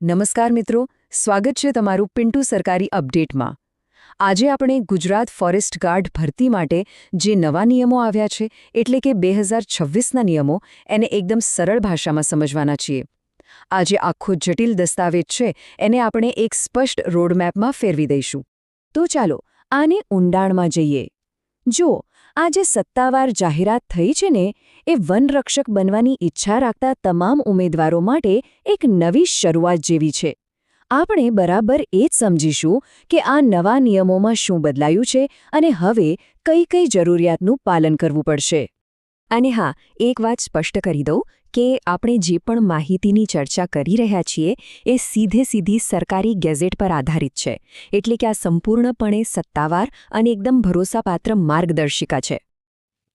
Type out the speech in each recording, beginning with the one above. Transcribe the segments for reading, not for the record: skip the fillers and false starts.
નમસ્કાર મિત્રો, સ્વાગત છે તમારું પિન્ટુ સરકારી અપડેટમાં। આજે આપણે ગુજરાત ફોરેસ્ટ ગાર્ડ ભરતી માટે જે નવા નિયમો આવ્યા છે એટલે કે 2026ના નિયમો એને એકદમ સરળ ભાષામાં સમજવાના છીએ। આ જે આખો જટિલ દસ્તાવેજ છે એને આપણે એક સ્પષ્ટ રોડમેપમાં ફેરવી દઈશું। તો ચાલો આને ઊંડાણમાં જઈએ। જો આ જે સત્તાવાર જાહેરાત થઈ છે ને એ વનરક્ષક બનવાની ઈચ્છા રાખતા તમામ ઉમેદવારો માટે એક નવી શરૂઆત જેવી છે। આપણે બરાબર એ જ સમજીશું કે આ નવા નિયમોમાં શું બદલાયું છે અને હવે કઈ કઈ જરૂરિયાતનું પાલન કરવું પડશે। અને હા, એક વાત સ્પષ્ટ કરી દઉં કે આપણે જે પણ માહિતીની ચર્ચા કરી રહ્યા છીએ એ સીધી સરકારી ગેઝેટ પર આધારિત છે, એટલે કે આ સંપૂર્ણપણે સત્તાવાર અને એકદમ ભરોસાપાત્ર માર્ગદર્શિકા છે।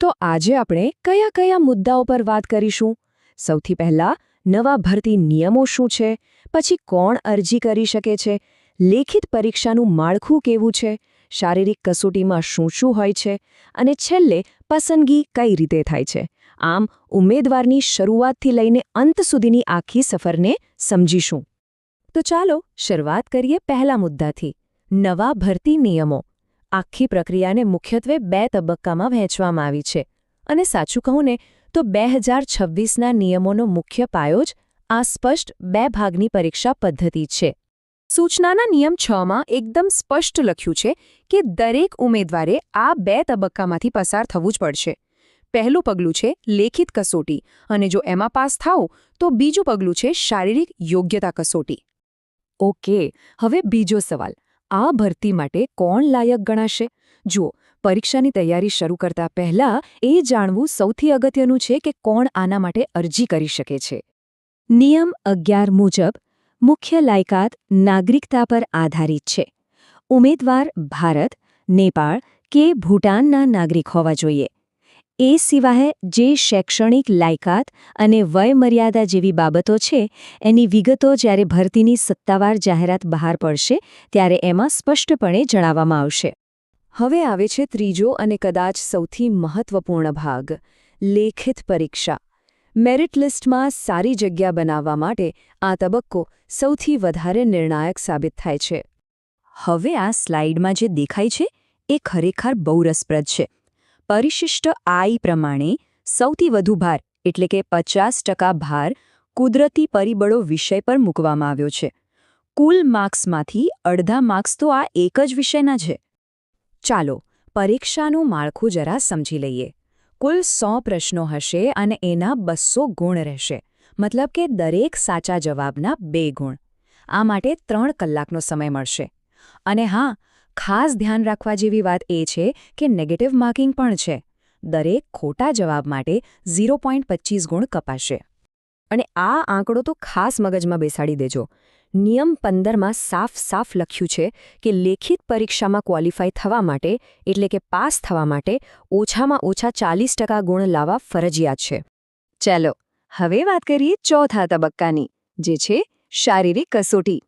તો આજે આપણે કયા કયા મુદ્દાઓ પર વાત કરીશું? સૌથી પહેલાં નવા ભરતી નિયમો શું છે, પછી કોણ અરજી કરી શકે છે, લેખિત પરીક્ષાનું માળખું કેવું છે, શારીરિક કસોટીમાં શું હોય છે અને છેલ્લે પસંદગી કઈ રીતે થાય છે। આમ ઉમેદવારની શરૂઆતથી લઈને અંત સુધીની આખી સફરને સમજીશું। તો ચાલો શરૂઆત કરીએ પહેલા મુદ્દાથી, નવા ભરતી નિયમો। આખી પ્રક્રિયાને મુખ્યત્વે 2 તબક્કામાં વહેંચવામાં આવી છે અને સાચું કહું ને તો 2026ના નિયમોનો મુખ્ય પાયો જ આ સ્પષ્ટ 2 ભાગની પરીક્ષા પદ્ધતિ છે। સૂચનાના નિયમ 6માં એકદમ સ્પષ્ટ લખ્યું છે કે દરેક ઉમેદવારે આ 2 તબક્કામાંથી પસાર થવું જ પડશે। પહેલું પગલું છે લેખિત કસોટી અને જો એમાં પાસ થાઓ તો બીજું પગલું છે શારીરિક યોગ્યતા કસોટી। ઓકે, હવે બીજો સવાલ, આ ભરતી માટે કોણ લાયક ગણાશે? જુઓ, પરીક્ષાની તૈયારી શરૂ કરતા પહેલા એ જાણવું સૌથી અગત્યનું છે કે કોણ આના માટે અરજી કરી શકે છે। નિયમ 11 મુજબ મુખ્ય લાયકાત નાગરિકતા પર આધારિત છે। ઉમેદવાર ભારત, નેપાળ કે ભૂટાનના નાગરિક હોવા જોઈએ। એ સિવાય જે શૈક્ષણિક લાયકાત અને વયમર્યાદા જેવી બાબતો છે એની વિગતો જ્યારે ભરતીની સત્તાવાર જાહેરાત બહાર પડશે ત્યારે એમાં સ્પષ્ટપણે જણાવવામાં આવશે। હવે આવે છે ત્રીજો અને કદાચ સૌથી મહત્વપૂર્ણ ભાગ, લેખિત પરીક્ષા। મેરિટ લિસ્ટમાં સારી જગ્યા બનાવવા માટે આ તબક્કો સૌથી વધારે નિર્ણાયક સાબિત થાય છે। હવે આ સ્લાઇડમાં જે દેખાય છે એ ખરેખર બહુ રસપ્રદ છે। પરિશિષ્ટ આઈ પ્રમાણે સૌથી વધુ ભાર એટલે કે 50% ભાર કુદરતી પરિબળો વિષય પર મૂકવામાં આવ્યો છે। કુલ માર્ક્સમાંથી અડધા માર્ક્સ તો આ એક જ વિષયના છે। ચાલો પરીક્ષાનું માળખું જરા સમજી લઈએ। કુલ 100 પ્રશ્નો હશે અને એના 200 ગુણ રહેશે, મતલબ કે દરેક સાચા જવાબના 2 ગુણ। આ માટે 3 કલાકનો સમય મળશે। અને હા, ખાસ ધ્યાન રાખવા જેવી વાત એ છે કે નેગેટિવ માર્કિંગ પણ છે। દરેક ખોટા જવાબ માટે 0.25 ગુણ કપાશે। અને આ આંકડો તો ખાસ મગજમાં બેસાડી દેજો। નિયમ 15માં સાફ લખ્યું છે કે લેખિત પરીક્ષામાં ક્વોલિફાય થવા માટે એટલે કે પાસ થવા માટે ઓછામાં ઓછા 40% ગુણ લાવવા ફરજિયાત છે। ચાલો હવે વાત કરીએ ચોથા તબક્કાની, જે છે શારીરિક કસોટી।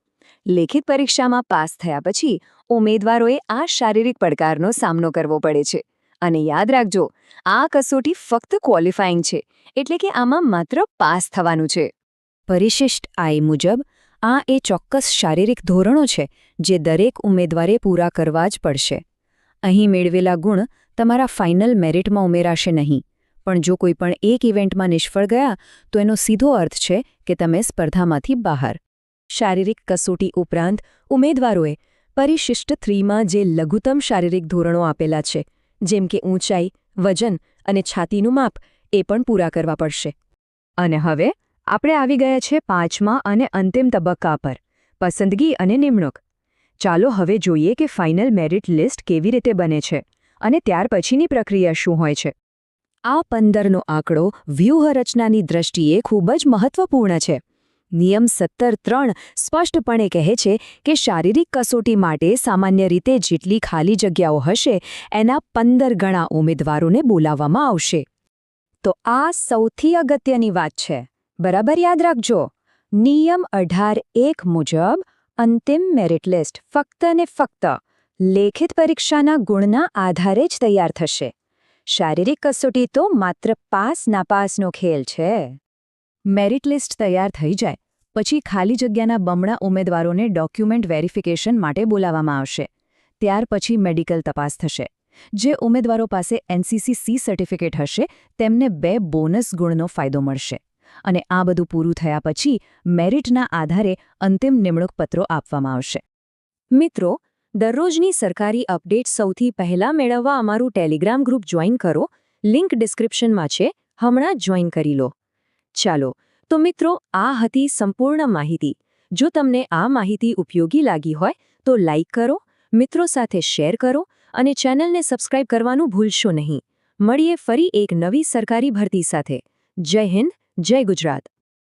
લેખિત પરીક્ષામાં પાસ થયા પછી ઉમેદવારોએ આ શારીરિક પડકારનો સામનો કરવો પડે છે। અને યાદ રાખજો, આ કસોટી ફક્ત ક્વોલિફાઈંગ છે, એટલે કે આમાં માત્ર પાસ થવાનું છે। પરિશિષ્ટ આઈ મુજબ આ એ ચોક્કસ શારીરિક ધોરણો છે જે દરેક ઉમેદવારે પૂરા કરવા જ પડશે। અહીં મેળવેલા ગુણ તમારા ફાઇનલ મેરિટમાં ઉમેરાશે નહીં, પણ જો કોઈ પણ એક ઇવેન્ટમાં નિષ્ફળ ગયા તો એનો સીધો અર્થ છે કે તમે સ્પર્ધામાંથી બહાર। શારીરિક કસોટી ઉપરાંત ઉમેદવારોએ પરિશિષ્ટ 3માં જે લઘુત્તમ શારીરિક ધોરણો આપેલા છે, જેમ કે ઊંચાઈ, વજન અને છાતીનું માપ, એ પણ પૂરા કરવા પડશે। અને હવે આપણે આવી ગયા છે 5મા અને અંતિમ તબક્કા પર, પસંદગી અને નિમણૂક। ચાલો હવે જોઈએ કે ફાઇનલ મેરિટ લિસ્ટ કેવી રીતે બને છે અને ત્યાર પછીની પ્રક્રિયા શું હોય છે। આ 15નો આંકડો વ્યૂહરચનાની દ્રષ્ટિએ ખૂબ જ મહત્વપૂર્ણ છે। નિયમ 17(3) સ્પષ્ટપણે કહે છે કે શારીરિક કસોટી માટે સામાન્ય રીતે જેટલી ખાલી જગ્યાઓ હશે એના 15 ગણા ઉમેદવારોને બોલાવવામાં આવશે। તો આ સૌથી અગત્યની વાત છે, બરાબર યાદ રાખજો। નિયમ 18(1) મુજબ અંતિમ મેરિટ લિસ્ટ ફક્ત ને ફક્ત લેખિત પરીક્ષાના ગુણના આધારે જ તૈયાર થશે। શારીરિક કસોટી તો માત્ર પાસ નાપાસનો ખેલ છે। મેરિટ લિસ્ટ તૈયાર થઈ જાય પછી ખાલી જગ્યાના બમણા ઉમેદવારોને ડોક્યુમેન્ટ વેરિફિકેશન માટે બોલાવવામાં આવશે. ત્યાર પછી મેડિકલ તપાસ થશે. જે ઉમેદવારો પાસે NCC સર્ટિફિકેટ હશે તેમને 2 બોનસ ગુણનો ફાયદો મળશે. અને આ બધું પૂરું થયા પછી મેરિટના આધારે અંતિમ નિમણૂક પત્રો આપવામાં આવશે. મિત્રો, દરરોજની સરકારી અપડેટ સૌથી પહેલા મેળવવા અમારું ટેલિગ્રામ ગ્રુપ જોઈન કરો. લિંક ડિસ્ક્રિપ્શનમાં છે, હમણાં જ જોઈન કરી લો. ચાલો, તો મિત્રો, આ હતી સંપૂર્ણ માહિતી. જો તમને આ માહિતી ઉપયોગી લાગી હોય તો લાઇક કરો, મિત્રો સાથે શેર કરો અને ચેનલને સબસ્ક્રાઇબ કરવાનું ભૂલશો નહીં. મળીએ ફરી એક નવી સરકારી ભરતી સાથે. જય હિન્દ, જય ગુજરાત.